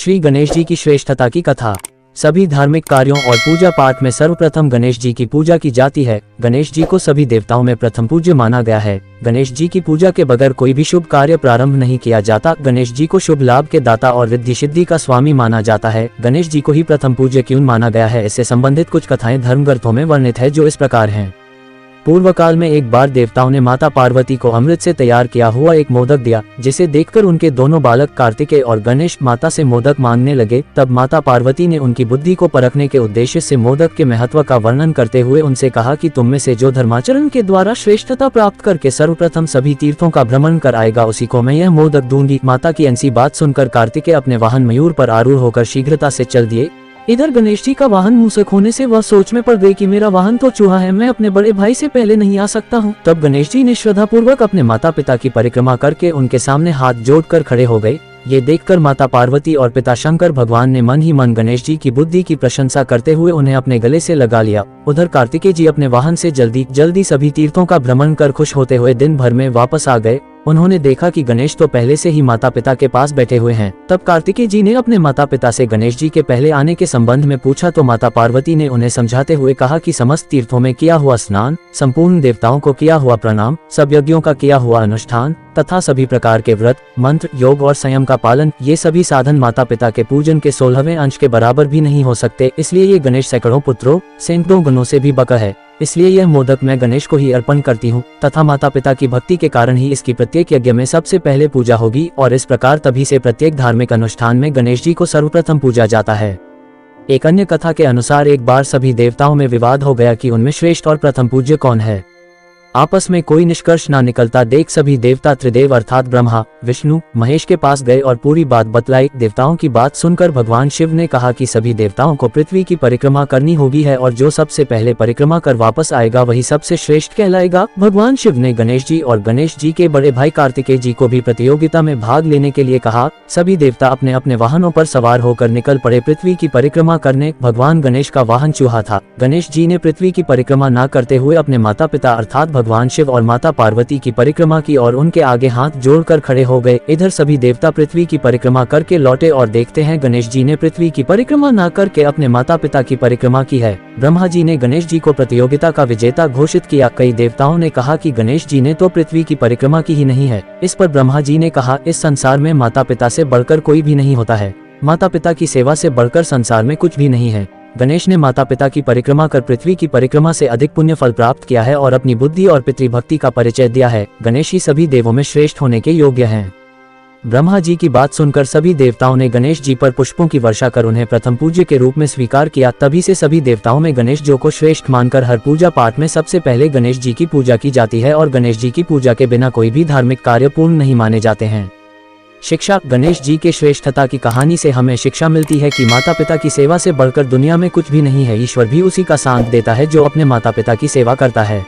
श्री गणेश जी की श्रेष्ठता की कथा। सभी धार्मिक कार्यों और पूजा पाठ में सर्वप्रथम गणेश जी की पूजा की जाती है। गणेश जी को सभी देवताओं में प्रथम पूज्य माना गया है। गणेश जी की पूजा के बगैर कोई भी शुभ कार्य प्रारंभ नहीं किया जाता। गणेश जी को शुभ लाभ के दाता और रिद्धि सिद्धि का स्वामी माना जाता है। गणेश जी को ही प्रथम पूज्य क्यों माना गया है, इससे संबंधित कुछ कथाएं धर्मग्रंथों में वर्णित है, जो इस प्रकार हैं। पूर्व काल में एक बार देवताओं ने माता पार्वती को अमृत से तैयार किया हुआ एक मोदक दिया, जिसे देखकर उनके दोनों बालक कार्तिकेय और गणेश माता से मोदक मांगने लगे। तब माता पार्वती ने उनकी बुद्धि को परखने के उद्देश्य से मोदक के महत्व का वर्णन करते हुए उनसे कहा कि तुम में से जो धर्माचरण के द्वारा श्रेष्ठता प्राप्त करके सर्वप्रथम सभी तीर्थों का भ्रमण कर आएगा, उसी को मैं यह मोदक दूंगी। माता की ऐसी बात सुनकर कार्तिकेय अपने वाहन मयूर पर आरूढ़ होकर शीघ्रता से चल दिए। इधर गणेश जी का वाहन मूसक होने से वह सोच में पड़ गई कि मेरा वाहन तो चूहा है, मैं अपने बड़े भाई से पहले नहीं आ सकता हूँ। तब गणेश जी ने श्रद्धा पूर्वक अपने माता पिता की परिक्रमा करके उनके सामने हाथ जोड़कर खड़े हो गए। ये देखकर माता पार्वती और पिता शंकर भगवान ने मन ही मन गणेश जी की बुद्धि की प्रशंसा करते हुए उन्हें अपने गले से लगा लिया। उधर कार्तिकेय जी अपने वाहन से जल्दी सभी तीर्थों का भ्रमण कर खुश होते हुए दिन भर में वापस आ गए। उन्होंने देखा कि गणेश तो पहले से ही माता पिता के पास बैठे हुए हैं। तब कार्तिकेय जी ने अपने माता पिता से गणेश जी के पहले आने के संबंध में पूछा, तो माता पार्वती ने उन्हें समझाते हुए कहा कि समस्त तीर्थों में किया हुआ स्नान, संपूर्ण देवताओं को किया हुआ प्रणाम, सब यज्ञों का किया हुआ अनुष्ठान तथा सभी प्रकार के व्रत, मंत्र, योग और संयम का पालन, ये सभी साधन माता पिता के पूजन के 16वें अंश के बराबर भी नहीं हो सकते। इसलिए ये गणेश सैकड़ों पुत्रों, सैकड़ों गुणों से भी बका है। इसलिए यह मोदक मैं गणेश को ही अर्पण करती हूँ तथा माता पिता की भक्ति के कारण ही इसकी प्रत्येक यज्ञ में सबसे पहले पूजा होगी। और इस प्रकार तभी से प्रत्येक धार्मिक अनुष्ठान में गणेश जी को सर्वप्रथम पूजा जाता है। एक अन्य कथा के अनुसार एक बार सभी देवताओं में विवाद हो गया कि उनमें श्रेष्ठ और प्रथम पूज्य कौन है। आपस में कोई निष्कर्ष ना निकलता देख सभी देवता त्रिदेव अर्थात ब्रह्मा, विष्णु, महेश के पास गए और पूरी बात बतलाई। देवताओं की बात सुनकर भगवान शिव ने कहा कि सभी देवताओं को पृथ्वी की परिक्रमा करनी होगी है, और जो सबसे पहले परिक्रमा कर वापस आएगा वही सबसे श्रेष्ठ कहलाएगा। भगवान शिव ने गणेश जी और गणेश जी के बड़े भाई कार्तिकेय जी को भी प्रतियोगिता में भाग लेने के लिए कहा। सभी देवता अपने अपने वाहनों पर सवार होकर निकल पड़े पृथ्वी की परिक्रमा करने। भगवान गणेश का वाहन चूहा था। गणेश जी ने पृथ्वी की परिक्रमा न करते हुए अपने माता पिता अर्थात भगवान शिव और माता पार्वती की परिक्रमा की और उनके आगे हाथ जोड़कर खड़े हो गए। इधर सभी देवता पृथ्वी की परिक्रमा करके लौटे और देखते हैं गणेश जी ने पृथ्वी की परिक्रमा न करके अपने माता पिता की परिक्रमा की है। ब्रह्मा जी ने गणेश जी को प्रतियोगिता का विजेता घोषित किया। कई देवताओं ने कहा कि गणेश जी ने तो पृथ्वी की परिक्रमा की ही नहीं है। इस पर ब्रह्मा जी ने कहा, इस संसार में माता पिता से बढ़कर कोई भी नहीं होता है। माता पिता की सेवा से बढ़कर संसार में कुछ भी नहीं है। गणेश ने माता पिता की परिक्रमा कर पृथ्वी की परिक्रमा से अधिक पुण्य फल प्राप्त किया है और अपनी बुद्धि और पितृभक्ति का परिचय दिया है। गणेश ही सभी देवों में श्रेष्ठ होने के योग्य हैं। ब्रह्मा जी की बात सुनकर सभी देवताओं ने गणेश जी पर पुष्पों की वर्षा कर उन्हें प्रथम पूज्य के रूप में स्वीकार किया। तभी से सभी देवताओं में गणेश जी को श्रेष्ठ मानकर हर पूजा पाठ में सबसे पहले गणेश जी की पूजा की जाती है, और गणेश जी की पूजा के बिना कोई भी धार्मिक कार्य पूर्ण नहीं माने जाते हैं। शिक्षा। गणेश जी के श्रेष्ठता की कहानी से हमें शिक्षा मिलती है कि माता पिता की सेवा से बढ़कर दुनिया में कुछ भी नहीं है। ईश्वर भी उसी का साथ देता है जो अपने माता पिता की सेवा करता है।